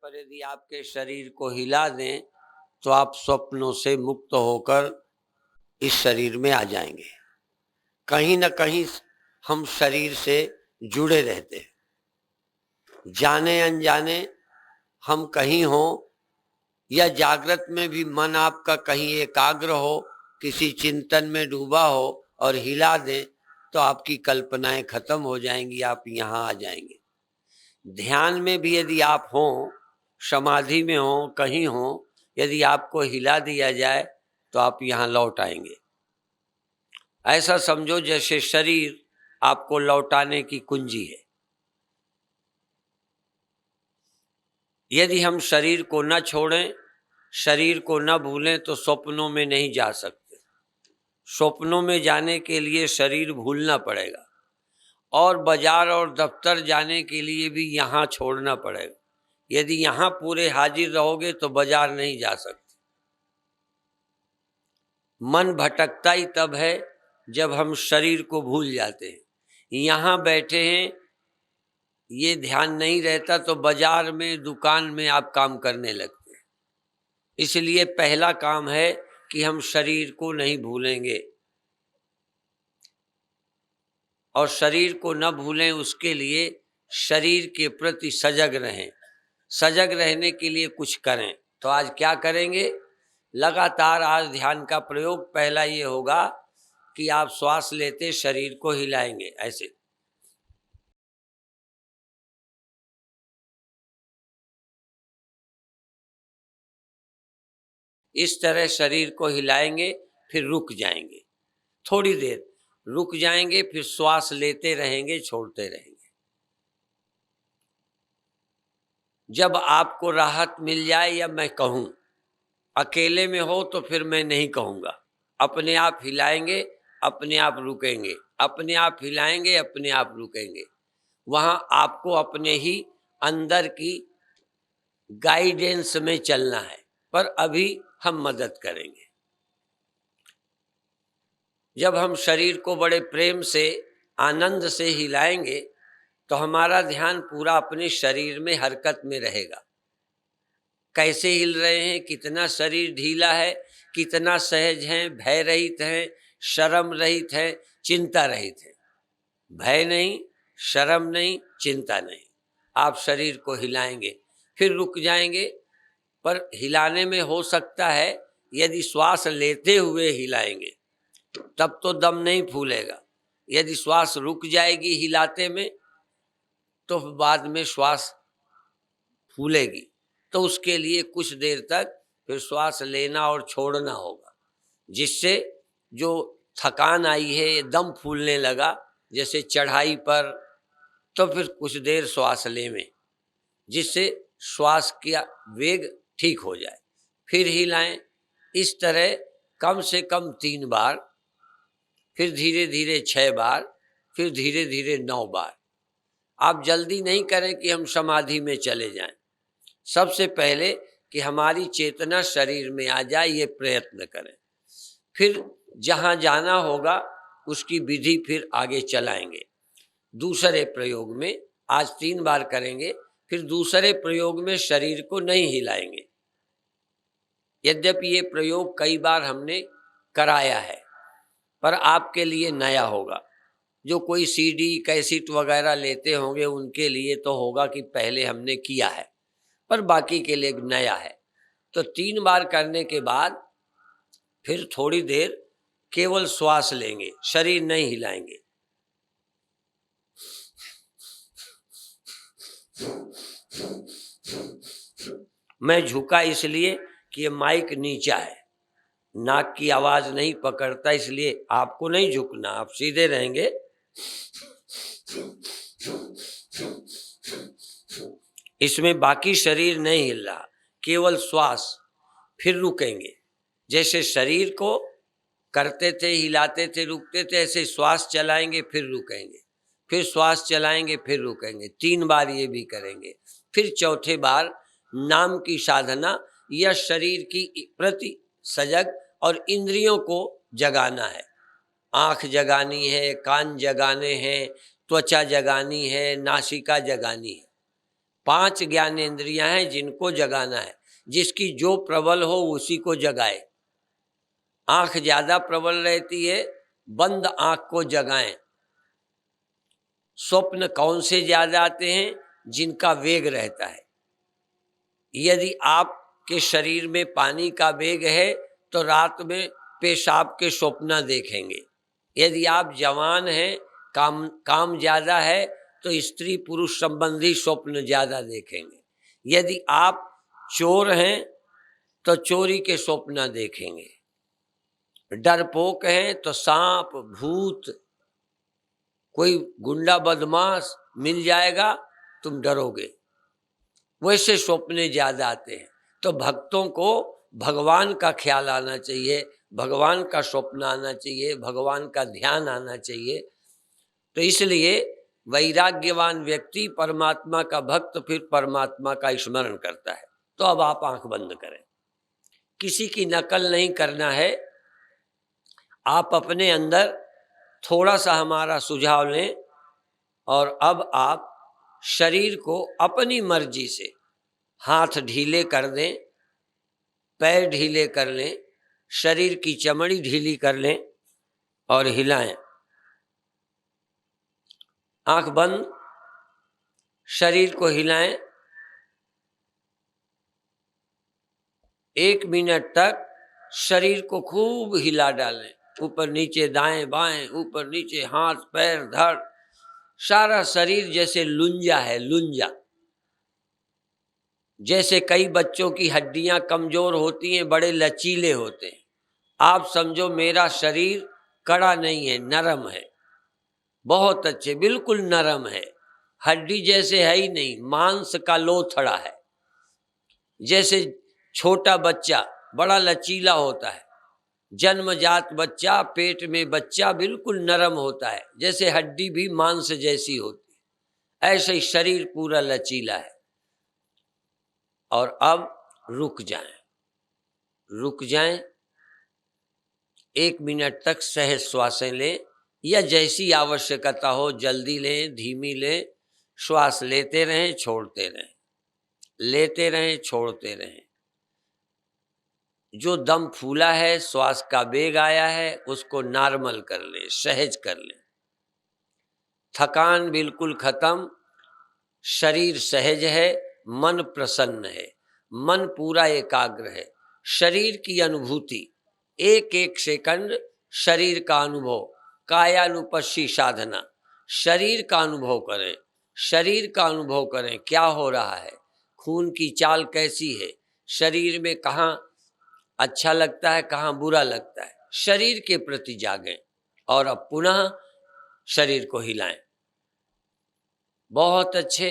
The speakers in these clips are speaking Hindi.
पर यदि आपके शरीर को हिला दें तो आप स्वप्नों से मुक्त होकर इस शरीर में आ जाएंगे। कहीं न कहीं हम शरीर से जुड़े रहते हैं, जाने अनजाने हम कहीं हों या जागृत में भी मन आपका कहीं एकाग्र हो, किसी चिंतन में डूबा हो और हिला दें तो आपकी कल्पनाएं खत्म हो जाएंगी, आप यहाँ आ जाएंगे। ध्यान में भी यदि आप हों, समाधि में हों, कहीं हों, यदि आपको हिला दिया जाए तो आप यहाँ लौट आएंगे। ऐसा समझो जैसे शरीर आपको लौटाने की कुंजी है। यदि हम शरीर को न छोड़ें, शरीर को न भूलें तो स्वप्नों में नहीं जा सकते। स्वप्नों में जाने के लिए शरीर भूलना पड़ेगा और बाजार और दफ्तर जाने के लिए भी यहाँ छोड़ना पड़ेगा। यदि यहाँ पूरे हाजिर रहोगे तो बाजार नहीं जा सकते। मन भटकता ही तब है जब हम शरीर को भूल जाते हैं। यहाँ बैठे हैं, ये ध्यान नहीं रहता तो बाजार में, दुकान में आप काम करने लगते हैं। इसलिए पहला काम है कि हम शरीर को नहीं भूलेंगे और शरीर को न भूलें, उसके लिए शरीर के प्रति सजग रहें। सजग रहने के लिए कुछ करें। तो आज क्या करेंगे? लगातार आज ध्यान का प्रयोग पहला ये होगा कि आप श्वास लेते शरीर को हिलाएंगे ऐसे। इस तरह शरीर को हिलाएंगे, फिर रुक जाएंगे, थोड़ी देर रुक जाएंगे, फिर श्वास लेते रहेंगे, छोड़ते रहेंगे। जब आपको राहत मिल जाए या मैं कहूं, अकेले में हो तो फिर मैं नहीं कहूंगा, अपने आप हिलाएंगे, अपने आप रुकेंगे, अपने आप हिलाएंगे, अपने आप रुकेंगे। वहां आपको अपने ही अंदर की गाइडेंस में चलना है, पर अभी हम मदद करेंगे। जब हम शरीर को बड़े प्रेम से, आनंद से हिलाएंगे तो हमारा ध्यान पूरा अपने शरीर में हरकत में रहेगा। कैसे हिल रहे हैं, कितना शरीर ढीला है, कितना सहज हैं, भय रहित हैं, शर्म रहित हैं, चिंता रहित हैं। भय नहीं, शर्म नहीं, चिंता नहीं। आप शरीर को हिलाएंगे, फिर रुक जाएंगे। पर हिलाने में हो सकता है यदि श्वास लेते हुए हिलाएंगे तब तो दम नहीं फूलेगा। यदि श्वास रुक जाएगी हिलाते में तो बाद में श्वास फूलेगी। तो उसके लिए कुछ देर तक फिर श्वास लेना और छोड़ना होगा, जिससे जो थकान आई है, दम फूलने लगा जैसे चढ़ाई पर, तो फिर कुछ देर श्वास लें, जिससे श्वास का वेग ठीक हो जाए, फिर हिलाएं। इस तरह कम से कम 3 बार, फिर धीरे धीरे 6 बार, फिर धीरे धीरे 9 बार। आप जल्दी नहीं करें कि हम समाधि में चले जाएं। सबसे पहले कि हमारी चेतना शरीर में आ जाए, ये प्रयत्न करें। फिर जहां जाना होगा उसकी विधि फिर आगे चलाएंगे। दूसरे प्रयोग में आज 3 बार करेंगे, फिर दूसरे प्रयोग में शरीर को नहीं हिलाएंगे। यद्यपि ये प्रयोग कई बार हमने कराया है, पर आपके लिए नया होगा। जो कोई सीडी, कैसेट वगैरह लेते होंगे उनके लिए तो होगा कि पहले हमने किया है, पर बाकी के लिए नया है। तो 3 बार करने के बाद फिर थोड़ी देर केवल श्वास लेंगे, शरीर नहीं हिलाएंगे। मैं झुका इसलिए कि ये माइक नीचा है, नाक की आवाज नहीं पकड़ता, इसलिए आपको नहीं झुकना, आप सीधे रहेंगे। इसमें बाकी शरीर नहीं हिल रहा, केवल श्वास। फिर रुकेंगे, जैसे शरीर को करते थे, हिलाते थे, रुकते थे, ऐसे श्वास चलाएंगे, फिर रुकेंगे, फिर श्वास चलाएंगे, फिर रुकेंगे। 3 बार ये भी करेंगे। फिर चौथे बार नाम की साधना या शरीर की प्रति सजग और इंद्रियों को जगाना है। आंख जगानी है, कान जगाने हैं, त्वचा जगानी है, नासिका जगानी है। 5 ज्ञानेंद्रियां हैं जिनको जगाना है। जिसकी जो प्रबल हो उसी को जगाए। आंख ज्यादा प्रबल रहती है, बंद आंख को जगाएं। स्वप्न कौन से ज्यादा आते हैं? जिनका वेग रहता है। यदि आपके शरीर में पानी का वेग है तो रात में पेशाब के स्वप्न देखेंगे। यदि आप जवान हैं, काम ज्यादा है, तो स्त्री पुरुष संबंधी स्वप्न ज्यादा देखेंगे। यदि आप चोर हैं तो चोरी के स्वप्न देखेंगे। डरपोक हैं तो सांप, भूत, कोई गुंडा बदमाश मिल जाएगा, तुम डरोगे। वैसे स्वप्ने ज्यादा आते हैं। तो भक्तों को भगवान का ख्याल आना चाहिए, भगवान का स्वप्न आना चाहिए, भगवान का ध्यान आना चाहिए। तो इसलिए वैराग्यवान व्यक्ति परमात्मा का भक्त फिर परमात्मा का स्मरण करता है। तो अब आप आंख बंद करें, किसी की नकल नहीं करना है। आप अपने अंदर थोड़ा सा हमारा सुझाव लें और अब आप शरीर को अपनी मर्जी से हाथ ढीले कर दें, पैर ढीले कर लें, शरीर की चमड़ी ढीली कर लें और हिलाएं। आंख बंद, शरीर को हिलाएं। 1 मिनट तक शरीर को खूब हिला डालें, ऊपर नीचे, दाएं बाएं, ऊपर नीचे, हाथ पैर धड़, सारा शरीर जैसे लुंजा है, लुंजा। जैसे कई बच्चों की हड्डियां कमजोर होती हैं, बड़े लचीले होते हैं। आप समझो मेरा शरीर कड़ा नहीं है, नरम है, बहुत अच्छे, बिल्कुल नरम है। हड्डी जैसे है ही नहीं, मांस का लोथड़ा है। जैसे छोटा बच्चा बड़ा लचीला होता है, जन्मजात बच्चा, पेट में बच्चा बिल्कुल नरम होता है, जैसे हड्डी भी मांस जैसी होती है, ऐसे ही शरीर पूरा लचीला है। और अब रुक जाएं, रुक जाएं। 1 मिनट तक सहज श्वासें लें, या जैसी आवश्यकता हो, जल्दी लें, धीमी लें। श्वास लेते रहें, छोड़ते रहें, लेते रहें, छोड़ते रहें। जो दम फूला है, श्वास का वेग आया है, उसको नॉर्मल कर लें, सहज कर लें। थकान बिल्कुल खत्म, शरीर सहज है, मन प्रसन्न है, मन पूरा एकाग्र है। शरीर की अनुभूति, 1-1 सेकंड शरीर का अनुभव, कायानुपस्सी साधना। शरीर का अनुभव करें, शरीर का अनुभव करें, क्या हो रहा है, खून की चाल कैसी है, शरीर में कहाँ अच्छा लगता है, कहाँ बुरा लगता है। शरीर के प्रति जागें और अब पुनः शरीर को हिलाएं। बहुत अच्छे,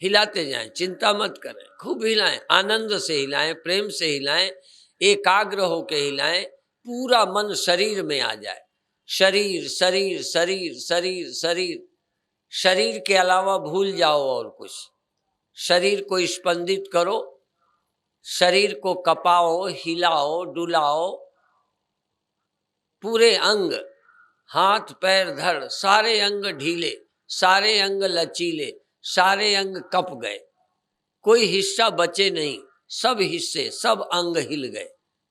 हिलाते जाएं, चिंता मत करें, खूब हिलाएं, आनंद से हिलाएं, प्रेम से हिलाएं, एकाग्र होके हिलाएं, पूरा मन शरीर में आ जाए। शरीर शरीर शरीर शरीर शरीर, शरीर के अलावा भूल जाओ और कुछ। शरीर को स्पंदित करो, शरीर को कपाओ, हिलाओ, डुलाओ, पूरे अंग, हाथ पैर धड़, सारे अंग ढीले, सारे अंग लचीले, सारे अंग कप गए, कोई हिस्सा बचे नहीं, सब हिस्से, सब अंग हिल गए।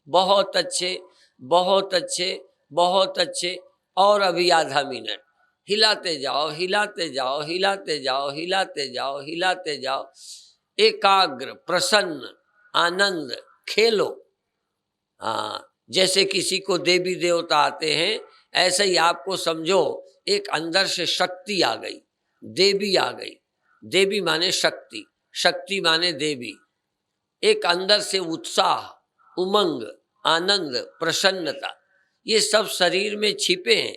बहुत अच्छे, बहुत अच्छे, बहुत अच्छे। और अभी आधा मिनट हिलाते जाओ, हिलाते जाओ, हिलाते जाओ, हिलाते जाओ, हिलाते जाओ। एकाग्र, प्रसन्न, आनंद, खेलो। हाँ, जैसे किसी को देवी देवता आते हैं, ऐसे ही आपको समझो एक अंदर से शक्ति आ गई, देवी आ गई। देवी माने शक्ति, शक्ति माने देवी। एक अंदर से उत्साह, उमंग, आनंद, प्रसन्नता, ये सब शरीर में छिपे हैं।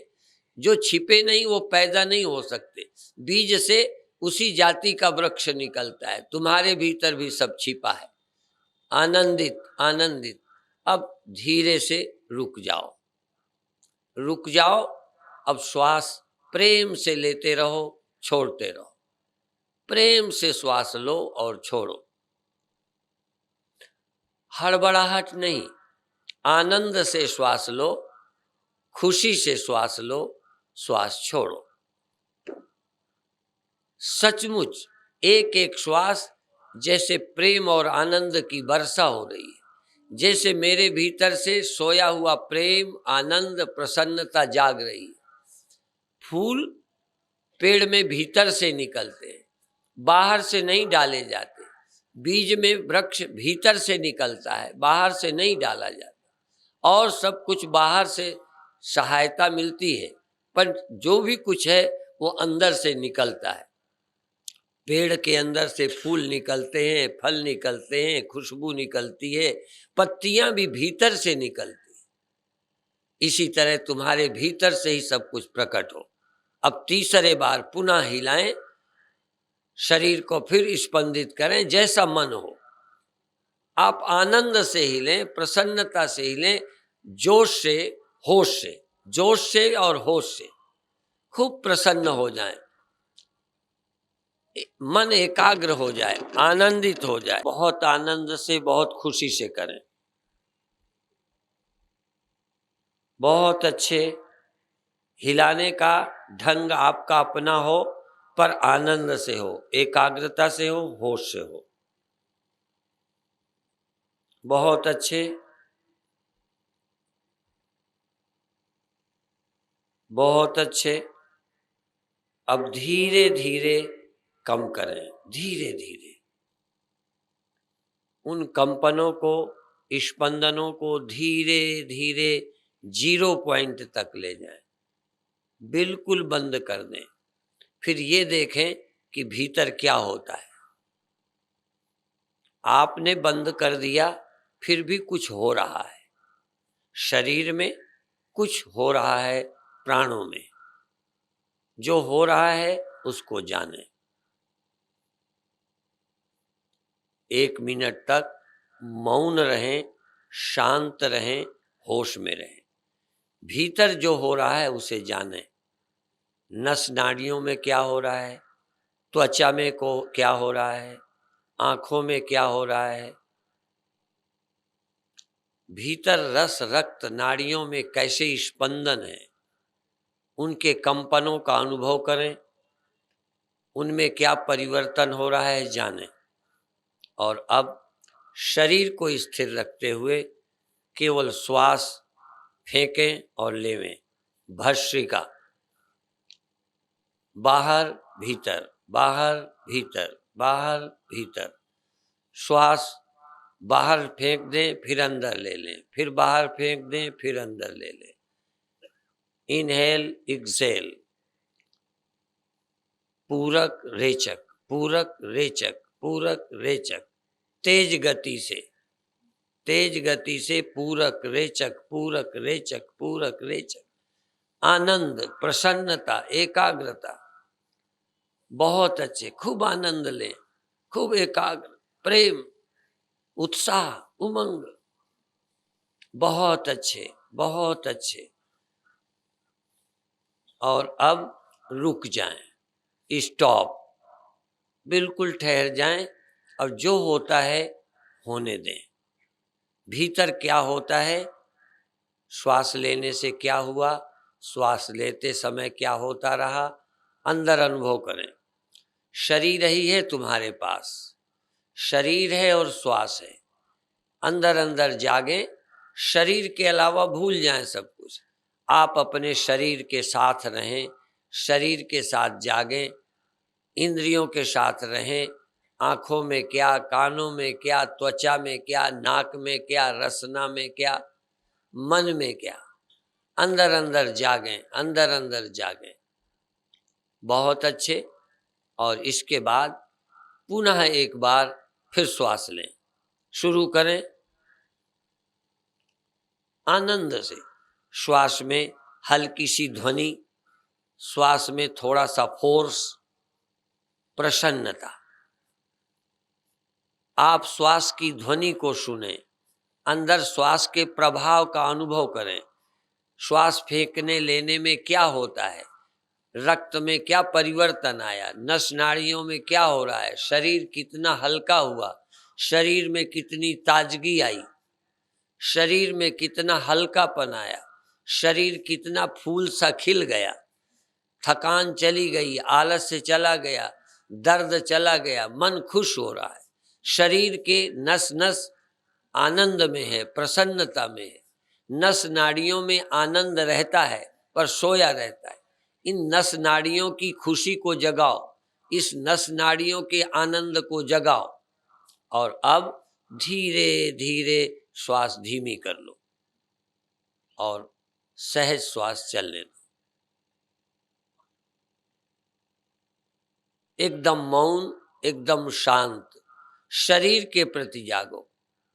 जो छिपे नहीं वो पैदा नहीं हो सकते। बीज से उसी जाति का वृक्ष निकलता है। तुम्हारे भीतर भी सब छिपा है। आनंदित, आनंदित। अब धीरे से रुक जाओ, रुक जाओ। अब श्वास प्रेम से लेते रहो, छोड़ते रहो, प्रेम से श्वास लो और छोड़ो। हड़बड़ाहट नहीं, आनंद से श्वास लो, खुशी से श्वास लो, श्वास छोड़ो। सचमुच एक एक श्वास जैसे प्रेम और आनंद की वर्षा हो रही है, जैसे मेरे भीतर से सोया हुआ प्रेम, आनंद, प्रसन्नता जाग रही है। फूल पेड़ में भीतर से निकलते हैं, बाहर से नहीं डाले जाते। बीज में वृक्ष भीतर से निकलता है, बाहर से नहीं डाला जाता। और सब कुछ बाहर से सहायता मिलती है, पर जो भी कुछ है वो अंदर से निकलता है। पेड़ के अंदर से फूल निकलते हैं, फल निकलते हैं, खुशबू निकलती है, पत्तियां भी भीतर से निकलती हैं। इसी तरह तुम्हारे भीतर से ही सब कुछ प्रकट हो। अब तीसरे बार पुनः हिलाएं, शरीर को फिर स्पंदित करें जैसा मन हो। आप आनंद से हिलें, प्रसन्नता से हिलें, जोश से, होश से, जोश से और होश से खूब प्रसन्न हो जाएं, मन एकाग्र हो जाए, आनंदित हो जाए। बहुत आनंद से, बहुत खुशी से करें। बहुत अच्छे हिलाने का ढंग आपका अपना हो, पर आनंद से हो, एकाग्रता से हो, होश से हो। बहुत अच्छे, बहुत अच्छे। अब धीरे धीरे कम करें, धीरे धीरे उन कंपनों को, स्पंदनों को धीरे धीरे 0 पॉइंट तक ले जाएं, बिल्कुल बंद कर दें। फिर ये देखें कि भीतर क्या होता है। आपने बंद कर दिया, फिर भी कुछ हो रहा है, शरीर में कुछ हो रहा है, प्राणों में जो हो रहा है उसको जाने। 1 मिनट तक मौन रहें, शांत रहें, होश में रहें। भीतर जो हो रहा है उसे जाने। नस नाड़ियों में क्या हो रहा है, त्वचा में को क्या हो रहा है, आंखों में क्या हो रहा है, भीतर रस, रक्त, नाड़ियों में कैसे स्पंदन है, उनके कंपनों का अनुभव करें, उनमें क्या परिवर्तन हो रहा है जानें। और अब शरीर को स्थिर रखते हुए केवल श्वास फेंकें और लेवें। भस्त्रिका, बाहर भीतर, बाहर भीतर, बाहर भीतर। श्वास बाहर फेंक दें, फिर अंदर ले लें, फिर बाहर फेंक दें, फिर अंदर ले लें। इनहेल, एक्सेल, पूरक रेचक, पूरक रेचक, पूरक रेचक। तेज गति से, तेज गति से पूरक रेचक, पूरक रेचक, पूरक रेचक। आनंद, प्रसन्नता, एकाग्रता। बहुत अच्छे, खूब आनंद लें, खूब एकाग्र, प्रेम, उत्साह, उमंग। बहुत अच्छे, बहुत अच्छे। और अब रुक जाएं, स्टॉप, बिल्कुल ठहर जाएं और जो होता है होने दें। भीतर क्या होता है, श्वास लेने से क्या हुआ, श्वास लेते समय क्या होता रहा, अंदर अनुभव करें। शरीर ही है तुम्हारे पास, शरीर है और श्वास है। अंदर अंदर जागें, शरीर के अलावा भूल जाएं सब कुछ। आप अपने शरीर के साथ रहें, शरीर के साथ जागें, इंद्रियों के साथ रहें। आँखों में क्या, कानों में क्या, त्वचा में क्या, नाक में क्या, रसना में क्या, मन में क्या, अंदर अंदर जागें, अंदर अंदर जागें। बहुत अच्छे। और इसके बाद पुनः एक बार फिर श्वास लें, शुरू करें आनंद से। श्वास में हल्की सी ध्वनि, श्वास में थोड़ा सा फोर्स, प्रसन्नता। आप श्वास की ध्वनि को सुने, अंदर श्वास के प्रभाव का अनुभव करें। श्वास फेंकने लेने में क्या होता है, रक्त में क्या परिवर्तन आया, नस नाड़ियों में क्या हो रहा है, शरीर कितना हल्का हुआ, शरीर में कितनी ताजगी आई, शरीर में कितना हल्कापन आया, शरीर कितना फूल सा खिल गया, थकान चली गई, आलस से चला गया, दर्द चला गया, मन खुश हो रहा है। शरीर के नस नस आनंद में है, प्रसन्नता में है। नस नाड़ियों में आनंद रहता है पर सोया रहता है। इन नस नाड़ियों की खुशी को जगाओ, इस नस नाड़ियों के आनंद को जगाओ। और अब धीरे धीरे श्वास धीमी कर लो और सहज श्वास चलने दो। एकदम मौन, एकदम शांत, शरीर के प्रति जागो।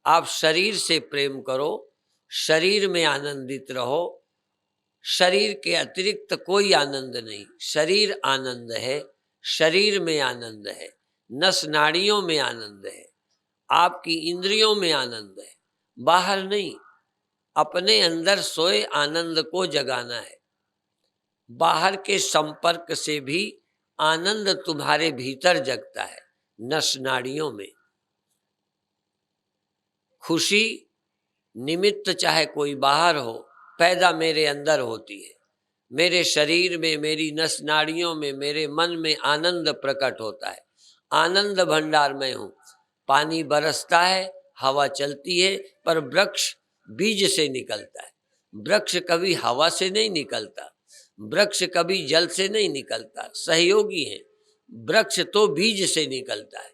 आप शरीर से प्रेम करो, शरीर में आनंदित रहो। शरीर के अतिरिक्त कोई आनंद नहीं, शरीर आनंद है, शरीर में आनंद है, नस नाड़ियों में आनंद है, आपकी इंद्रियों में आनंद है, बाहर नहीं। अपने अंदर सोए आनंद को जगाना है। बाहर के संपर्क से भी आनंद तुम्हारे भीतर जगता है, नस नाड़ियों में। खुशी निमित्त चाहे कोई बाहर हो, पैदा मेरे अंदर होती है। मेरे शरीर में, मेरी नस नाड़ियों में, मेरे मन में आनंद प्रकट होता है। आनंद भंडार में हूँ। पानी बरसता है, हवा चलती है, पर वृक्ष बीज से निकलता है। वृक्ष कभी हवा से नहीं निकलता, वृक्ष कभी जल से नहीं निकलता, सहयोगी है। वृक्ष तो बीज से निकलता है।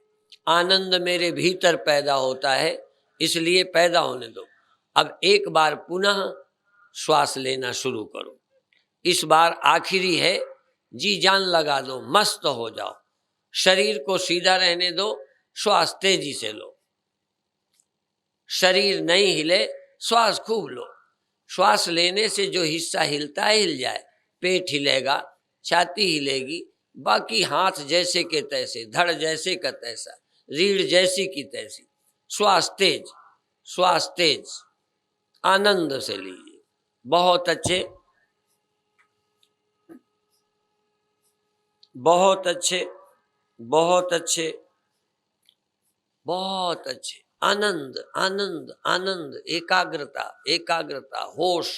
आनंद मेरे भीतर पैदा होता है, इसलिए पैदा होने दो। अब एक बार पुनः श्वास लेना शुरू करो। इस बार आखिरी है, जी जान लगा दो, मस्त हो जाओ। शरीर को सीधा रहने दो, श्वास तेजी से लो। शरीर नहीं हिले, श्वास खूब लो। श्वास लेने से जो हिस्सा हिलता है हिल जाए। पेट हिलेगा, छाती हिलेगी, बाकी हाथ जैसे के तैसे, धड़ जैसे का तैसा, रीढ़ जैसी की तैसी। श्वास तेज, श्वास तेज, आनंद से लीजिए। बहुत अच्छे, बहुत अच्छे, बहुत अच्छे, बहुत अच्छे। आनंद आनंद आनंद, एकाग्रता एकाग्रता, होश,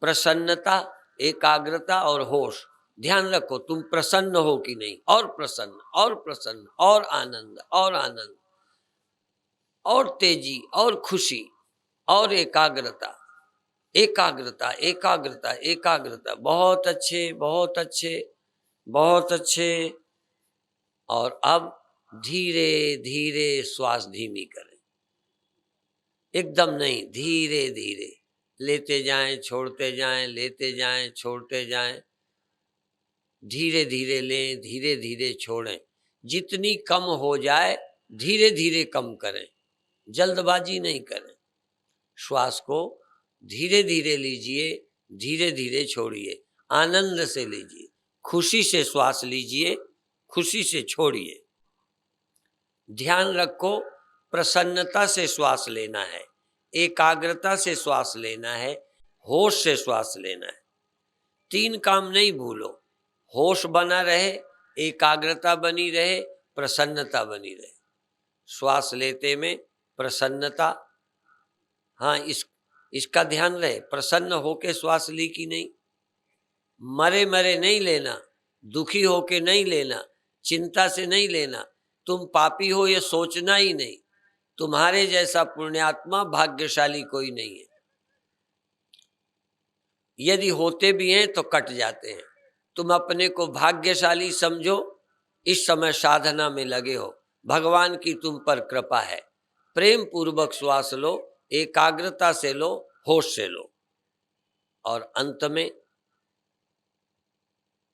प्रसन्नता, एकाग्रता और होश। ध्यान रखो तुम प्रसन्न हो कि नहीं, और प्रसन्न और प्रसन्न, और आनंद और आनंद, और तेजी और खुशी, और एकाग्रता एकाग्रता एकाग्रता एकाग्रता। बहुत अच्छे, बहुत अच्छे, बहुत अच्छे। और अब धीरे धीरे श्वास धीमी करें। एकदम नहीं, धीरे धीरे लेते जाएं, छोड़ते जाएं, लेते जाएं, छोड़ते जाएं। धीरे धीरे लें, धीरे धीरे छोड़ें। जितनी कम हो जाए धीरे धीरे कम करें, जल्दबाजी नहीं करें। श्वास को धीरे धीरे लीजिए, धीरे धीरे छोड़िए, आनंद से लीजिए, खुशी से श्वास लीजिए, खुशी से छोड़िए। ध्यान रखो, प्रसन्नता से श्वास लेना है, एकाग्रता से श्वास लेना है, होश से श्वास लेना है। 3 काम नहीं भूलो, होश बना रहे, एकाग्रता बनी रहे, प्रसन्नता बनी रहे। श्वास लेते में प्रसन्नता, हाँ इसका ध्यान रहे, प्रसन्न होके श्वास ली कि नहीं। मरे मरे नहीं लेना, दुखी होके नहीं लेना, चिंता से नहीं लेना। तुम पापी हो ये सोचना ही नहीं। तुम्हारे जैसा पुण्यात्मा भाग्यशाली कोई नहीं है। यदि होते भी हैं तो कट जाते हैं। तुम अपने को भाग्यशाली समझो, इस समय साधना में लगे हो, भगवान की तुम पर कृपा है। प्रेम पूर्वक श्वास लो, एकाग्रता से लो, होश से लो। और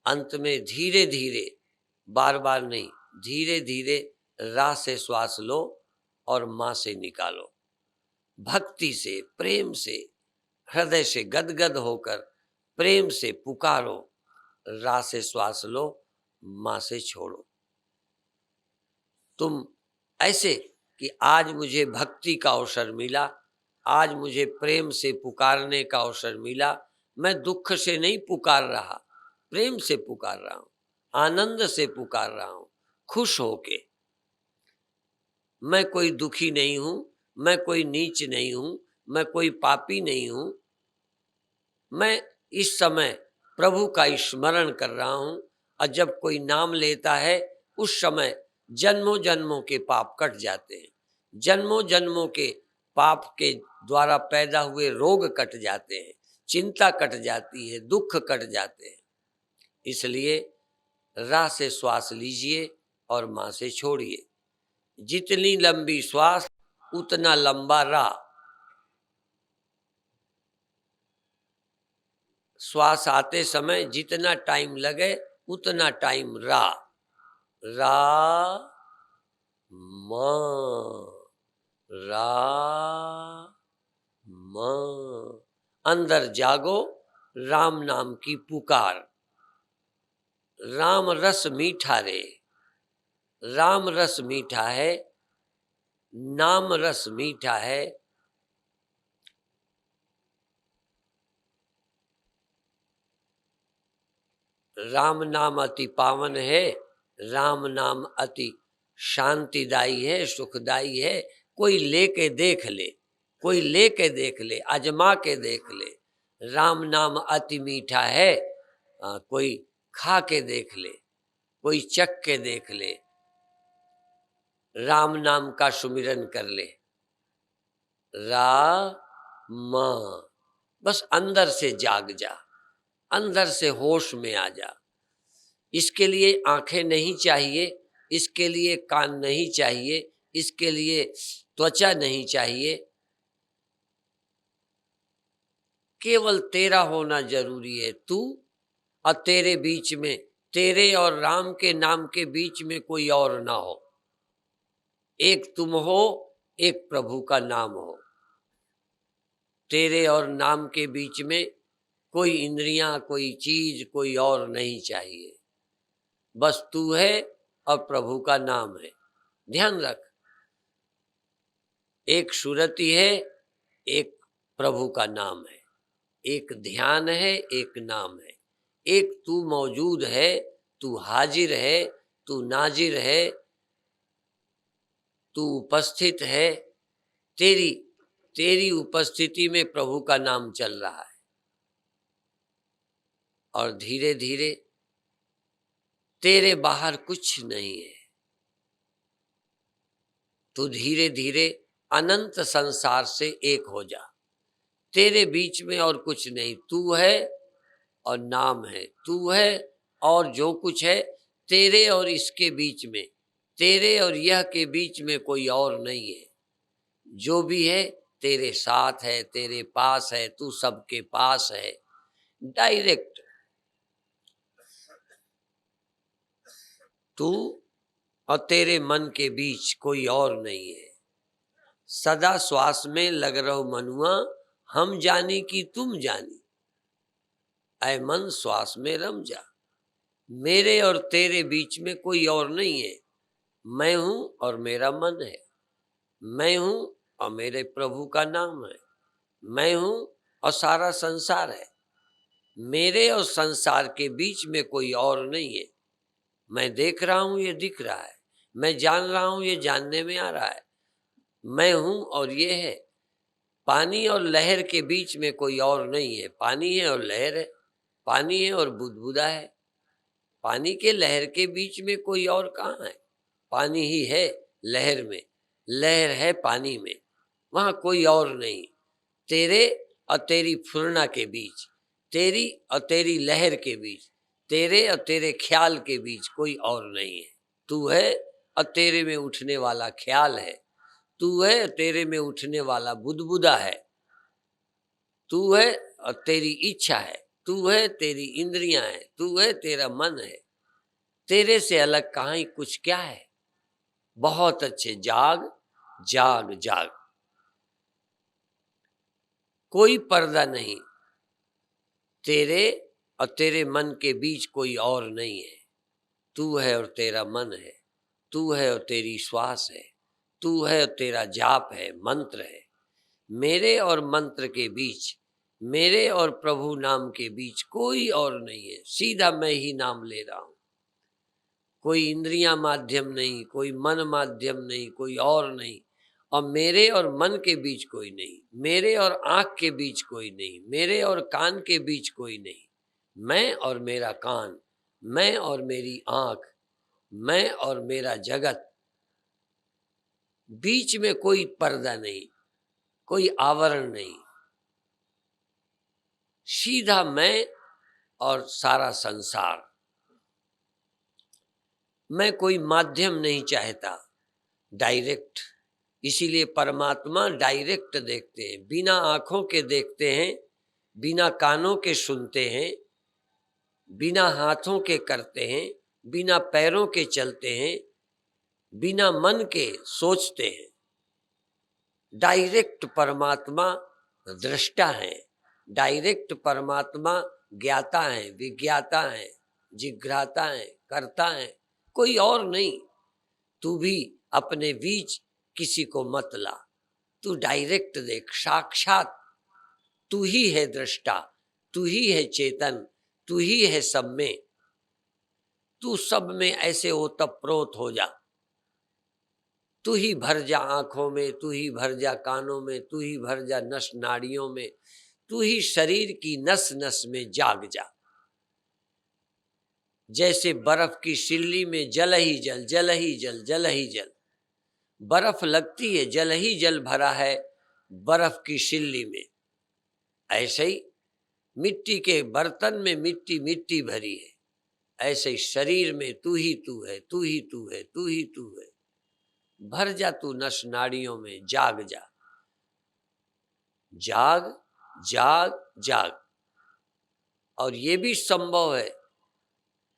अंत में धीरे धीरे, बार बार नहीं, धीरे धीरे रा से श्वास लो और मां से निकालो। भक्ति से, प्रेम से, हृदय से गदगद होकर प्रेम से पुकारो। रा से श्वास लो, मां से छोड़ो। तुम ऐसे कि आज मुझे भक्ति का अवसर मिला, आज मुझे प्रेम से पुकारने का अवसर मिला। मैं दुख से नहीं पुकार रहा, प्रेम से पुकार रहा हूं, आनंद से पुकार रहा हूं, खुश होके। मैं कोई दुखी नहीं हूं, मैं कोई नीच नहीं हूं, मैं कोई पापी नहीं हूं। मैं इस समय प्रभु का स्मरण कर रहा हूं। और जब कोई नाम लेता है उस समय जन्मों जन्मों के पाप कट जाते हैं, जन्मों जन्मों के पाप के द्वारा पैदा हुए रोग कट जाते हैं, चिंता कट जाती है, दुख कट जाते हैं। इसलिए रा से श्वास लीजिए और माँ से छोड़िए। जितनी लंबी श्वास उतना लंबा रा। श्वास आते समय जितना टाइम लगे उतना टाइम रा। रा म, रा म। अंदर जागो, राम नाम की पुकार। राम रस मीठा रे, राम रस मीठा है, नाम रस मीठा है। राम नाम अति पावन है, राम नाम अति शांतिदायी है, सुखदायी है। कोई लेके देख ले, कोई लेके देख ले, आजमा के देख ले। राम नाम अति मीठा है। कोई खा के देख ले, कोई चख के देख ले, राम नाम का सुमिरन कर ले। रा म, बस अंदर से जाग जा, अंदर से होश में आ जा। इसके लिए आंखें नहीं चाहिए, इसके लिए कान नहीं चाहिए, इसके लिए त्वचा नहीं चाहिए। केवल तेरा होना जरूरी है, तू और तेरे बीच में, तेरे और राम के नाम के बीच में कोई और ना हो। एक तुम हो, एक प्रभु का नाम हो। तेरे और नाम के बीच में कोई इंद्रियां, कोई चीज, कोई और नहीं चाहिए। बस तू है और प्रभु का नाम है। ध्यान रख, एक सुरति है, एक प्रभु का नाम है, एक ध्यान है, एक नाम है, एक तू मौजूद है, तू हाजिर है, तू नाजिर है, तू उपस्थित है। तेरी तेरी उपस्थिति में प्रभु का नाम चल रहा है। और धीरे धीरे तेरे बाहर कुछ नहीं है। तू धीरे धीरे अनंत संसार से एक हो जा। तेरे बीच में और कुछ नहीं, तू है और नाम है, तू है और जो कुछ है। तेरे और इसके बीच में, तेरे और यह के बीच में कोई और नहीं है। जो भी है तेरे साथ है, तेरे पास है, तू सबके पास है। डायरेक्ट तू और तेरे मन के बीच कोई और नहीं है। सदा श्वास में लग रहो मनुआ, हम जानी कि तुम जानी। ऐ मन श्वास में रम जा। मेरे और तेरे बीच में कोई और नहीं है। मैं हूं और मेरा मन है, मैं हूं और मेरे प्रभु का नाम है, मैं हूं और सारा संसार है। मेरे और संसार के बीच में कोई और नहीं है। मैं देख रहा हूं, ये दिख रहा है, मैं जान रहा हूं, ये जानने में आ रहा है। मैं हूं और ये है। पानी और लहर के बीच में कोई और नहीं है। पानी है और लहर है, पानी है और बुदबुदा है। पानी के लहर के बीच में कोई और कहाँ है? पानी ही है लहर में, लहर है पानी में, वहां कोई और नहीं। तेरे और तेरी फुरना के बीच, तेरी और तेरी लहर के बीच, तेरे और तेरे ख्याल के बीच कोई और नहीं है। तू है और तेरे में उठने वाला ख्याल है, तू है और तेरे में उठने वाला बुदबुदा है, तू है और तेरी इच्छा है, तू है, तेरी इंद्रियां हैं, तू है, तेरा मन है। तेरे से अलग कहाँ ही कुछ क्या है? बहुत अच्छे, जाग जाग जाग। कोई पर्दा नहीं, तेरे और तेरे मन के बीच कोई और नहीं है। तू है और तेरा मन है, तू है और तेरी श्वास है, तू है और तेरा जाप है, मंत्र है। मेरे और मंत्र के बीच, मेरे और प्रभु नाम के बीच कोई और नहीं है। सीधा मैं ही नाम ले रहा हूं। कोई इंद्रियां माध्यम नहीं, कोई मन माध्यम नहीं, कोई और नहीं। और मेरे और मन के बीच कोई नहीं, मेरे और आंख के बीच कोई नहीं, मेरे और कान के बीच कोई नहीं। मैं और मेरा कान, मैं और मेरी आंख, मैं और मेरा जगत, बीच में कोई पर्दा नहीं, कोई आवरण नहीं, सीधा मैं और सारा संसार। मैं कोई माध्यम नहीं चाहता, डायरेक्ट। इसीलिए परमात्मा डायरेक्ट देखते हैं, बिना आंखों के देखते हैं, बिना कानों के सुनते हैं, बिना हाथों के करते हैं, बिना पैरों के चलते हैं, बिना मन के सोचते हैं। डायरेक्ट परमात्मा दृष्टा है, डायरेक्ट परमात्मा ज्ञाता है, विज्ञाता है, जिघ्राता है, करता है, कोई और नहीं। तू भी अपने बीच किसी को मत ला, तू डायरेक्ट देख, साक्षात तू ही है दृष्टा, तू ही है चेतन, तू ही है सब में। तू सब में ऐसे ओतप्रोत हो जा, तू ही भर जा आंखों में, तू ही भर जा कानों में, तू ही भर जा नस नाड़ियों में, तू ही शरीर की नस नस में जाग जा। जैसे बर्फ की सिल्ली में जल ही जल, जल ही जल, जल ही जल, बर्फ लगती है, जल ही जल भरा है बर्फ की सिल्ली में। ऐसे ही मिट्टी के बर्तन में मिट्टी मिट्टी भरी है, ऐसे ही शरीर में तू ही तू है, तू ही तू है, तू ही तू है। भर जा तू नस नाड़ियों में, जाग जा, जाग जाग जाग। और ये भी संभव है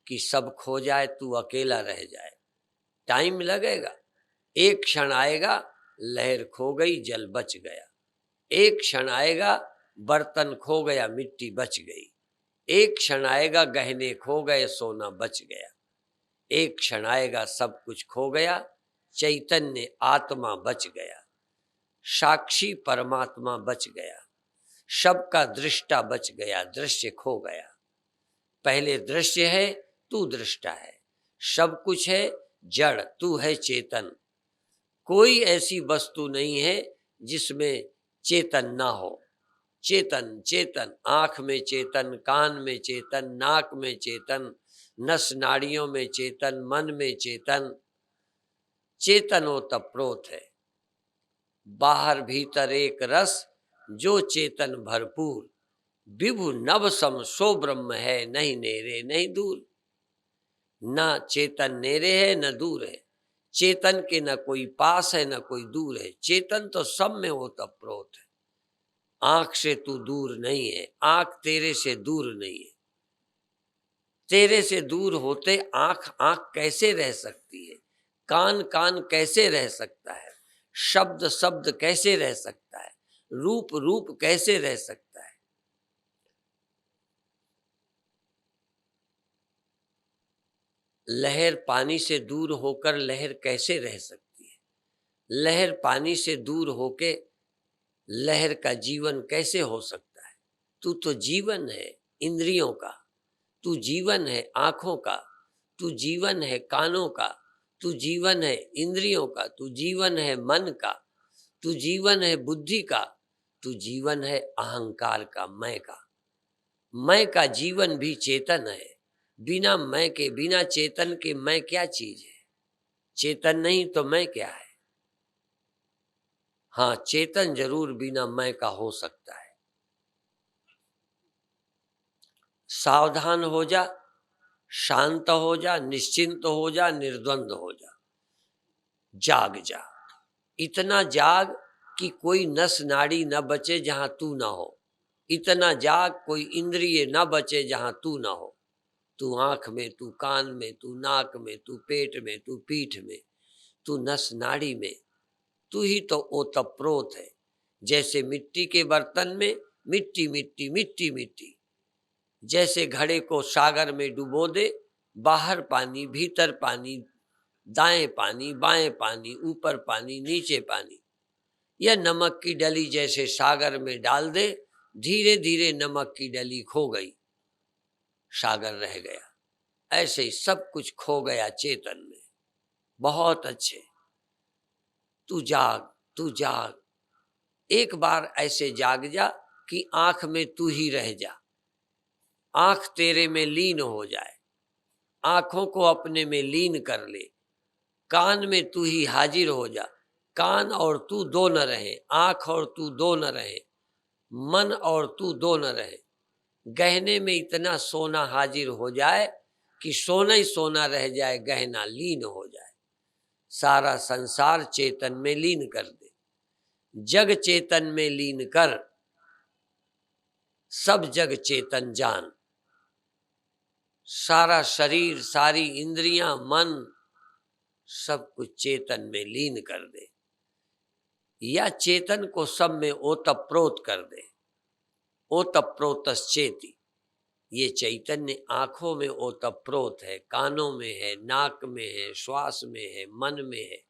कि सब खो जाए, तू अकेला रह जाए, टाइम लगेगा। एक क्षण आएगा लहर खो गई, जल बच गया। एक क्षण आएगा बर्तन खो गया, मिट्टी बच गई। एक क्षण आएगा गहने खो गए, सोना बच गया। एक क्षण आएगा सब कुछ खो गया, चैतन्य आत्मा बच गया, साक्षी परमात्मा बच गया, सबका दृष्टा बच गया, दृश्य खो गया। पहले दृश्य है, तू दृष्टा है, सब कुछ है जड़, तू है चेतन। कोई ऐसी वस्तु नहीं है जिसमें चेतन ना हो। चेतन चेतन, आंख में चेतन, कान में चेतन, नाक में चेतन, नस नाड़ियों में चेतन, मन में चेतन, चेतन ओतप्रोत है। बाहर भीतर एक रस, जो चेतन भरपूर, विभु नभ सम सो ब्रह्म है, नहीं नेरे नहीं दूर। ना चेतन नेरे है न दूर है, चेतन के न कोई पास है न कोई दूर है, चेतन तो सब में ओतप्रोत है। आंख से तू दूर नहीं है, आंख तेरे से दूर नहीं है। तेरे से दूर होते आंख आंख कैसे रह सकती है, कान कान कैसे रह सकता है, शब्द शब्द कैसे रह सकता है, रूप रूप कैसे रह सकता है। लहर पानी से दूर होकर लहर कैसे रह सकती है, लहर पानी से दूर होके लहर का जीवन कैसे हो सकता है। तू तो जीवन है इंद्रियों का, तू जीवन है आंखों का, तू जीवन है कानों का, तू जीवन है इंद्रियों का, तू जीवन है मन का, तू जीवन है बुद्धि का, तू जीवन है अहंकार का, मैं का। मैं का जीवन भी चेतन है। बिना मैं के, बिना चेतन के मैं क्या चीज है। चेतन नहीं तो मैं क्या है। हाँ, चेतन जरूर बिना मैं का हो सकता है। सावधान हो जा, शांत हो जा, निश्चिंत हो जा, निर्द्वंद हो जा, जाग जा। इतना जाग कि कोई नस नाड़ी न बचे जहां तू ना हो। इतना जाग कोई इंद्रिय न बचे जहां तू ना हो। तू आंख में, तू कान में, तू नाक में, तू पेट में, तू पीठ में, तू नस नाड़ी में, तू ही तो ओतप्रोत है। जैसे मिट्टी के बर्तन में मिट्टी मिट्टी मिट्टी मिट्टी, जैसे घड़े को सागर में डुबो दे, बाहर पानी भीतर पानी, दाएं पानी बाएं पानी, ऊपर पानी नीचे पानी, या नमक की डली जैसे सागर में डाल दे, धीरे धीरे नमक की डली खो गई, सागर रह गया। ऐसे ही सब कुछ खो गया चेतन में। बहुत अच्छे, तू जाग, तू जाग। एक बार ऐसे जाग जा कि आंख में तू ही रह जा, आंख तेरे में लीन हो जाए, आंखों को अपने में लीन कर ले, कान में तू ही हाजिर हो जा। कान और तू दो न रहे, आंख और तू दो न रहे, मन और तू दो न रहे। गहने में इतना सोना हाजिर हो जाए कि सोना ही सोना रह जाए, गहना लीन हो जाए। सारा संसार चेतन में लीन कर दे, जग चेतन में लीन कर, सब जग चेतन जान। सारा शरीर, सारी इंद्रियां, मन, सब कुछ चेतन में लीन कर दे, या चेतन को सब में ओतप्रोत कर दे। ओतप्रोतश्चेति, ये चैतन्य आंखों में ओतप्रोत है, कानों में है, नाक में है, श्वास में है, मन में है,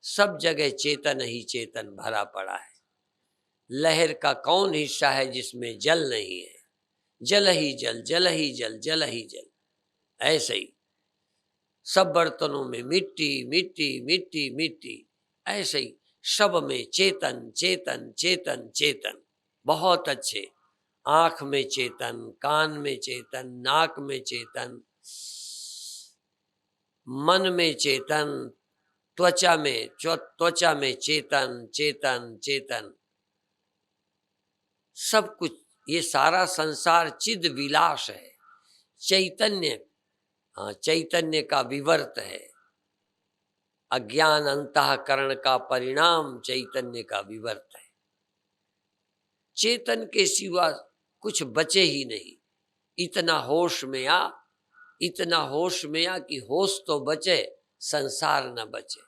सब जगह चेतन ही चेतन भरा पड़ा है। लहर का कौन हिस्सा है जिसमें जल नहीं है? जल ही जल, जल ही जल, जल ही जल। ऐसे ही सब बर्तनों में मिट्टी मिट्टी मिट्टी मिट्टी, ऐसे ही सब में चेतन चेतन चेतन चेतन। बहुत अच्छे। आंख में चेतन, कान में चेतन, नाक में चेतन, मन में चेतन, त्वचा में चेतन चेतन चेतन, सब कुछ। ये सारा संसार चिद विलास है, चैतन्य। हाँ, चैतन्य का विवर्त है। अज्ञान अंतःकरण का परिणाम चैतन्य का विवर्त है। चेतन के सिवा कुछ बचे ही नहीं। इतना होश में आ, इतना होश में आ कि होश तो बचे, संसार न बचे।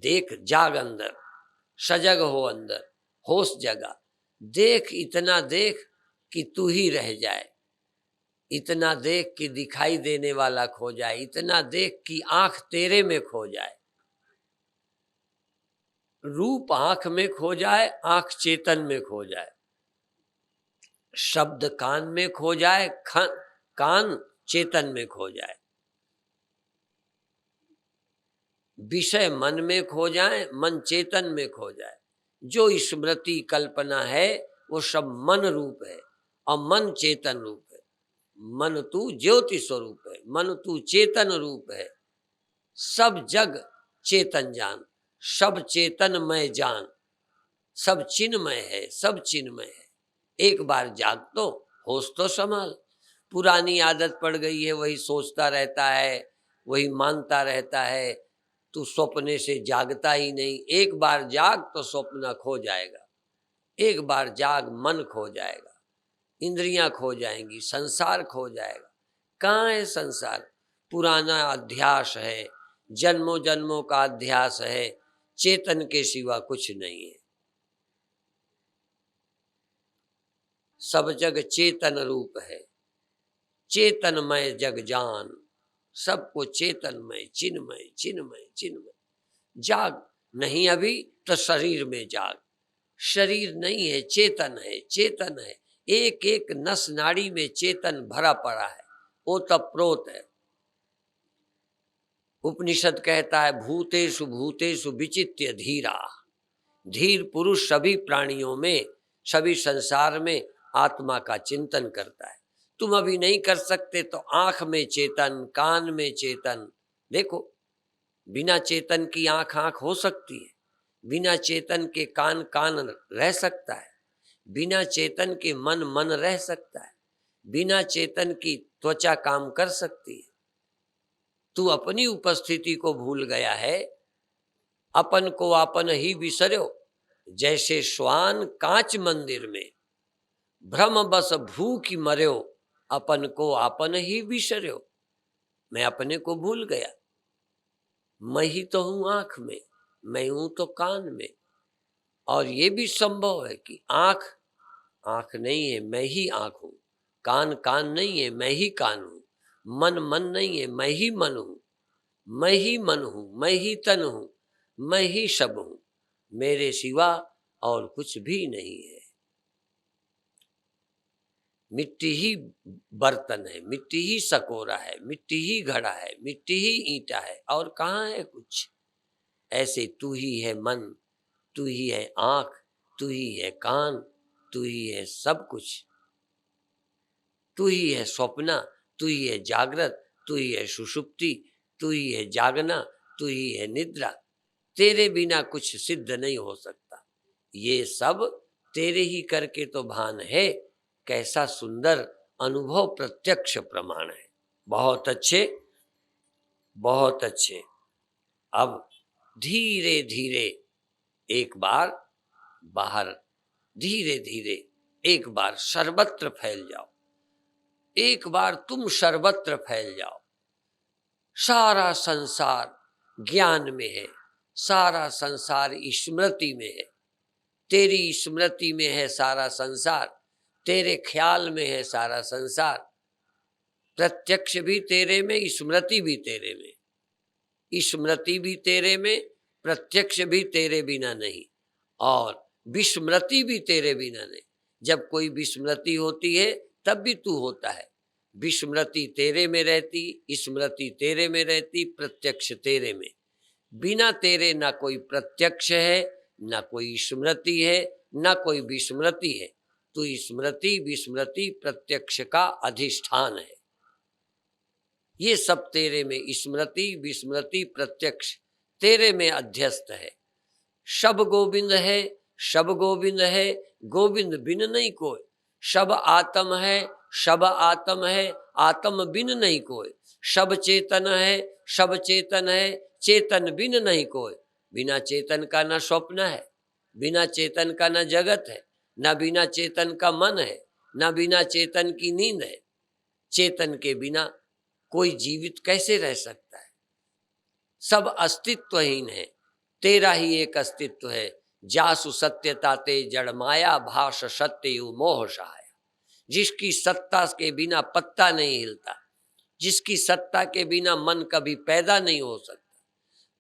देख, जाग अंदर, सजग हो अंदर, होश जगा। देख, इतना देख कि तू ही रह जाए, इतना देख कि दिखाई देने वाला खो जाए, इतना देख कि आंख तेरे में खो जाए, रूप आंख में खो जाए, आंख चेतन में खो जाए, शब्द कान में खो जाए, कान चेतन में खो जाए, विषय मन में खो जाए, मन चेतन में खो जाए। जो स्मृति कल्पना है वो सब मन रूप है और मन चेतन रूप है। मन तू ज्योति स्वरूप है, मन तू चेतन रूप है। सब जग चेतन जान, सब चेतनमय जान, सब चिन्मय है, सब चिन्मय है। एक बार जाग तो, होश तो संभाल। पुरानी आदत पड़ गई है, वही सोचता रहता है, वही मानता रहता है, तू सपने से जागता ही नहीं। एक बार जाग तो स्वप्न खो जाएगा, एक बार जाग मन खो जाएगा, इंद्रियां खो जाएंगी, संसार खो जाएगा। कहाँ है संसार? पुराना अध्यास है, जन्मों जन्मों का अध्यास है, चेतन के सिवा कुछ नहीं है। सब जग चेतन रूप है, चेतनमय जग जान, सबको चेतनमय, चिन्मय चिन्मय चिन्मय। जाग नहीं अभी तो शरीर में जाग। शरीर नहीं है, चेतन है, चेतन है। एक एक नस नाड़ी में चेतन भरा पड़ा है, ओतप्रोत है। उपनिषद कहता है, भूतेषु भूतेषु विचित्य धीरा। धीर पुरुष सभी प्राणियों में, सभी संसार में आत्मा का चिंतन करता है। तुम अभी नहीं कर सकते तो आंख में चेतन, कान में चेतन। देखो, बिना चेतन की आंख आंख हो सकती है, बिना चेतन के कान कान रह सकता है, बिना चेतन के मन मन रह सकता है, बिना चेतन की त्वचा काम कर सकती है। तू अपनी उपस्थिति को भूल गया है, अपन को आपन ही बिसर्यो। जैसे श्वान कांच मंदिर में भ्रम बस भूख मर्यो, अपन को आपन ही बिसर्यो। मैं अपने को भूल गया। मैं ही तो हूं आंख में, मैं हूं तो कान में। और ये भी संभव है कि आंख आंख नहीं है, मैं ही आंख हूं। कान कान नहीं है, मैं ही कान हूं। मन मन नहीं है, मैं ही मन हूं। मैं ही मन हूं, मैं ही तन हूं, मैं ही सब हूं। मेरे सिवा और कुछ भी नहीं है। मिट्टी ही बर्तन है, मिट्टी ही सकोरा है, मिट्टी ही घड़ा है, मिट्टी ही ईंटा है, और कहाँ है कुछ। ऐसे तू ही है मन, तू ही है आंख, तू ही है कान, तू ही है सब कुछ। तू ही है स्वप्न, तू ही है जागृत, तू ही है सुषुप्ति, तू ही है जागना, तू ही है निद्रा। तेरे बिना कुछ सिद्ध नहीं हो सकता। ये सब तेरे ही करके तो भान है। कैसा सुंदर अनुभव प्रत्यक्ष प्रमाण है। बहुत अच्छे, बहुत अच्छे। अब धीरे धीरे एक बार बाहर, धीरे धीरे एक बार सर्वत्र फैल जाओ। एक बार तुम सर्वत्र फैल जाओ। सारा संसार ज्ञान में है, सारा संसार स्मृति में है। तेरी स्मृति में है सारा संसार, तेरे ख्याल में है सारा संसार। प्रत्यक्ष भी तेरे में, स्मृति भी तेरे में। स्मृति भी तेरे में, प्रत्यक्ष भी तेरे बिना नहीं, और विस्मृति भी तेरे बिना नहीं। जब कोई विस्मृति होती है तब भी तू होता है। विस्मृति तेरे में रहती, स्मृति तेरे में रहती, प्रत्यक्ष तेरे में। बिना तेरे ना कोई प्रत्यक्ष है, ना कोई स्मृति है, ना कोई विस्मृति है। तू स्मृति विस्मृति प्रत्यक्ष का अधिष्ठान है। ये सब तेरे में, स्मृति विस्मृति प्रत्यक्ष तेरे में अध्यस्त है। सब गोविंद है, सब गोविंद है, गोविंद बिन नहीं कोई। सब आत्म है, सब आत्म है, आत्म बिन नहीं कोई। सब चेतन है, सब चेतन है, चेतन बिन नहीं कोई। बिना चेतन का ना स्वप्न है, बिना चेतन का ना जगत है, ना बिना चेतन का मन है, ना बिना चेतन की नींद है। चेतन के बिना कोई जीवित कैसे रह सकता है? सब अस्तित्वहीन है। तेरा ही एक अस्तित्व है। जासु सत्यता ते जड़ माया, भाष सत्य यु मोह सहाया। जिसकी सत्ता के बिना पत्ता नहीं हिलता, जिसकी सत्ता के बिना मन कभी पैदा नहीं हो सकता।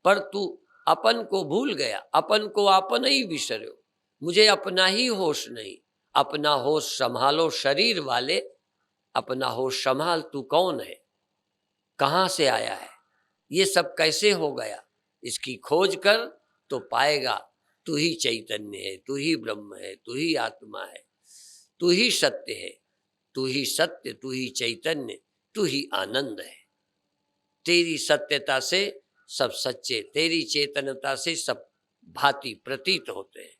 पर तू अपन को भूल गया, अपन को आपन ही विसर्यो। मुझे अपना ही होश नहीं। अपना होश संभालो शरीर वाले, अपना होश संभाल। तू कौन है, कहाँ से आया है, ये सब कैसे हो गया? इसकी खोज कर तो पाएगा। तू ही चैतन्य है, तू ही ब्रह्म है, तू ही आत्मा है, तू ही सत्य है, तू ही सत्य, तू ही चैतन्य, तू ही आनंद है। तेरी सत्यता से सब सच्चे, तेरी चेतनता से सब भांति प्रतीत होते हैं,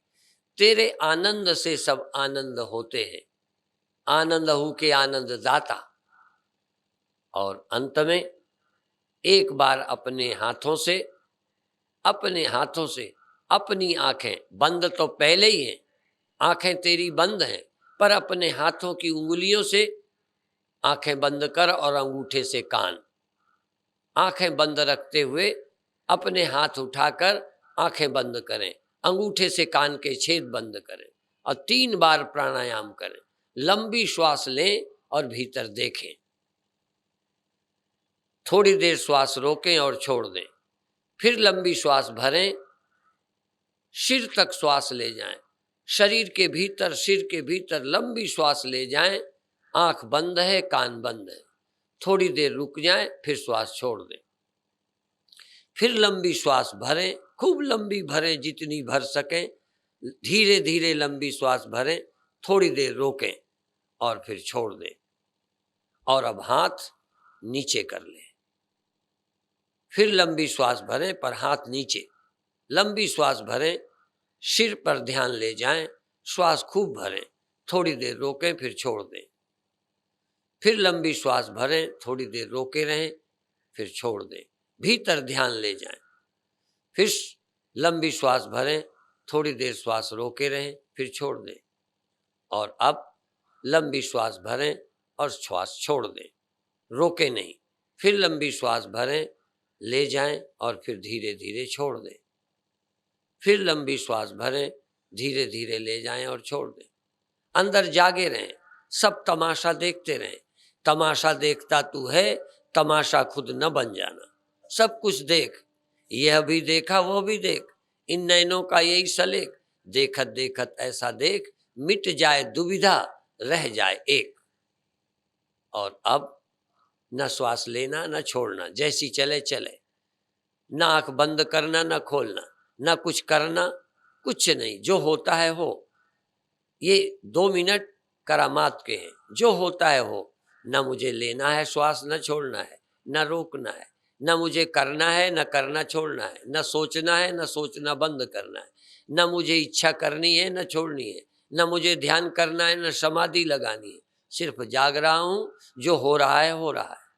तेरे आनंद से सब आनंद होते हैं। आनंद हूँ के आनंद दाता। और अंत में एक बार अपने हाथों से, अपने हाथों से अपनी आंखें बंद तो पहले ही हैं, आंखें तेरी बंद हैं, पर अपने हाथों की उंगलियों से आंखें बंद कर और अंगूठे से कान। आंखें बंद रखते हुए अपने हाथ उठाकर आंखें बंद करें, अंगूठे से कान के छेद बंद करें और 3 बार प्राणायाम करें। लंबी श्वास लें और भीतर देखें। थोड़ी देर श्वास रोकें और छोड़ दें। फिर लंबी श्वास भरें, सिर तक श्वास ले जाएं। शरीर के भीतर, सिर के भीतर लंबी श्वास ले जाएं। आंख बंद है, कान बंद है। थोड़ी देर रुक जाएं, फिर श्वास छोड़ दें। फिर लंबी श्वास भरें, खूब लंबी भरें, जितनी भर सकें। धीरे धीरे लंबी श्वास भरें, थोड़ी देर रोकें और फिर छोड़ दें। और अब हाथ नीचे कर लें। फिर लंबी श्वास भरें पर हाथ नीचे। लंबी श्वास भरें, सिर पर ध्यान ले जाएं, श्वास खूब भरें, थोड़ी देर रोकें, फिर छोड़ दें। फिर लंबी श्वास भरें, थोड़ी देर रोके रहें, फिर छोड़ दें। भीतर ध्यान ले जाएं। फिर लंबी श्वास भरें, थोड़ी देर श्वास रोके रहें, फिर छोड़ दें। और अब लंबी श्वास भरें और श्वास छोड़ दें, रोके नहीं। फिर लंबी श्वास भरें, ले जाएं और फिर धीरे धीरे छोड़ दें। फिर लंबी श्वास भरें, धीरे धीरे ले जाएं और छोड़ दें। अंदर जागे रहें, सब तमाशा देखते रहें। तमाशा देखता तू है, तमाशा खुद न बन जाना। सब कुछ देख, यह भी देखा वो भी देख, इन नैनों का यही सलेख। देखत देखत ऐसा देख, मिट जाए दुविधा, रह जाए एक। और अब न श्वास लेना न छोड़ना, जैसी चले चले। ना आंख बंद करना, ना खोलना, ना कुछ करना, कुछ नहीं। जो होता है हो। ये 2 मिनट करामात के हैं। जो होता है हो। ना मुझे लेना है श्वास, न छोड़ना है। न रोकना है, न मुझे करना है न करना छोड़ना है, न सोचना है न सोचना बंद करना है, न मुझे इच्छा करनी है न छोड़नी है, न मुझे ध्यान करना है न समाधि लगानी है। सिर्फ जाग रहा हूँ, जो हो रहा है हो रहा है,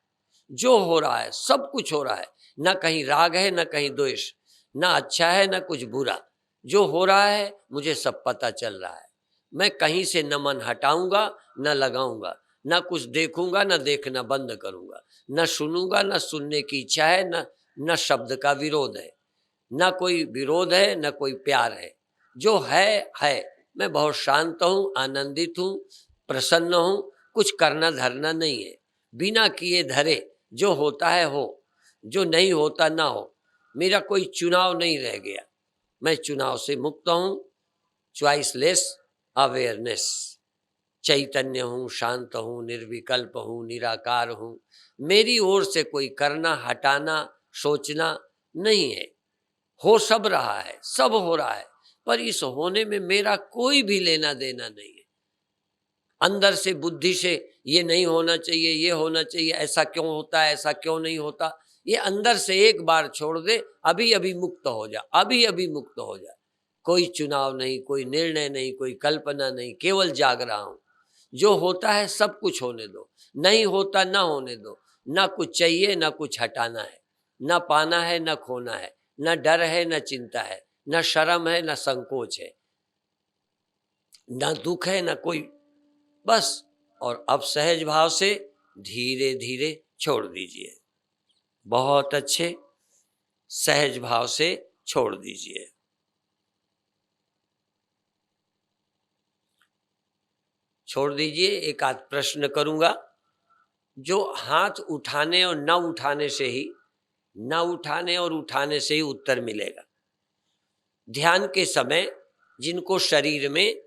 जो हो रहा है सब कुछ हो रहा है, न कहीं राग है न कहीं द्वेष, न अच्छा है न कुछ बुरा, जो हो रहा है मुझे सब पता चल रहा है। मैं कहीं से न मन हटाऊंगा न लगाऊंगा, न कुछ देखूंगा न देखना बंद करूंगा, न सुनूंगा न सुनने की इच्छा है, न शब्द का विरोध है, न कोई विरोध है न कोई प्यार है। जो है। मैं बहुत शांत हूँ, आनंदित हूँ, प्रसन्न हूँ, कुछ करना धरना नहीं है, बिना किए धरे, जो होता है हो, जो नहीं होता ना हो। मेरा कोई चुनाव नहीं रह गया, मैं चुनाव से मुक्त हूँ, चॉइसलेस अवेयरनेस, चैतन्य हूँ, शांत हूँ, निर्विकल्प हूँ, निराकार हूँ। मेरी ओर से कोई करना हटाना सोचना नहीं है। हो सब रहा है, सब हो रहा है, पर इस होने में मेरा कोई भी लेना देना नहीं है। अंदर से बुद्धि से ये नहीं होना चाहिए, ये होना चाहिए, ऐसा क्यों होता है, ऐसा क्यों नहीं होता, ये अंदर से एक बार छोड़ दे, अभी अभी मुक्त हो जा, अभी अभी मुक्त हो जा। कोई चुनाव नहीं, कोई निर्णय नहीं, कोई कल्पना नहीं, केवल जाग रहा हूं। जो होता है सब कुछ होने दो, नहीं होता ना होने दो। ना कुछ चाहिए ना कुछ हटाना है, ना पाना है ना खोना है, ना डर है ना चिंता है, ना शर्म है ना संकोच है, ना दुख है ना कोई, बस। और अब सहज भाव से धीरे धीरे छोड़ दीजिए, बहुत अच्छे, सहज भाव से छोड़ दीजिए। छोड़ दीजिए। एक आध प्रश्न करूंगा, जो हाथ उठाने और न उठाने से ही, न उठाने और उठाने से ही उत्तर मिलेगा। ध्यान के समय जिनको शरीर में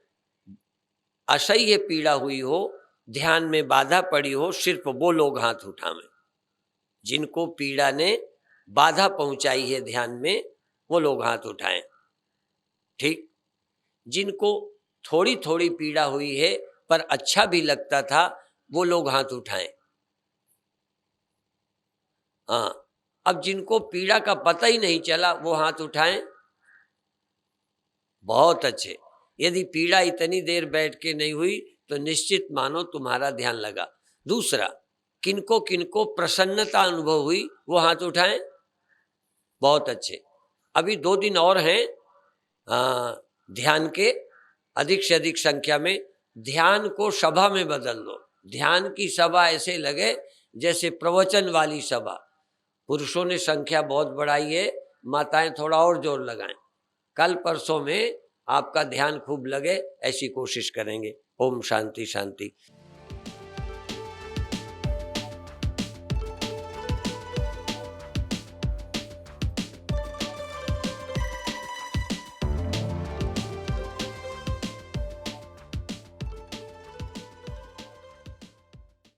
असह्य पीड़ा हुई हो, ध्यान में बाधा पड़ी हो, सिर्फ वो लोग हाथ उठावें। जिनको पीड़ा ने बाधा पहुंचाई है ध्यान में, वो लोग हाथ उठाएं। ठीक। जिनको थोड़ी थोड़ी पीड़ा हुई है पर अच्छा भी लगता था, वो लोग हाथ उठाएं। हाँ। अब जिनको पीड़ा का पता ही नहीं चला, वो हाथ उठाएं। बहुत अच्छे। यदि पीड़ा इतनी देर बैठ के नहीं हुई तो निश्चित मानो तुम्हारा ध्यान लगा। दूसरा, किनको किनको प्रसन्नता अनुभव हुई, वो हाथ उठाएं। बहुत अच्छे। अभी 2 दिन और हैं ध्यान के, अधिक से अधिक संख्या में। ध्यान को सभा में बदल दो। ध्यान की सभा ऐसे लगे जैसे प्रवचन वाली सभा। पुरुषों ने संख्या बहुत बढ़ाई है, माताएं थोड़ा और जोर लगाएं। कल परसों में आपका ध्यान खूब लगे, ऐसी कोशिश करेंगे। ओम शांति शांति।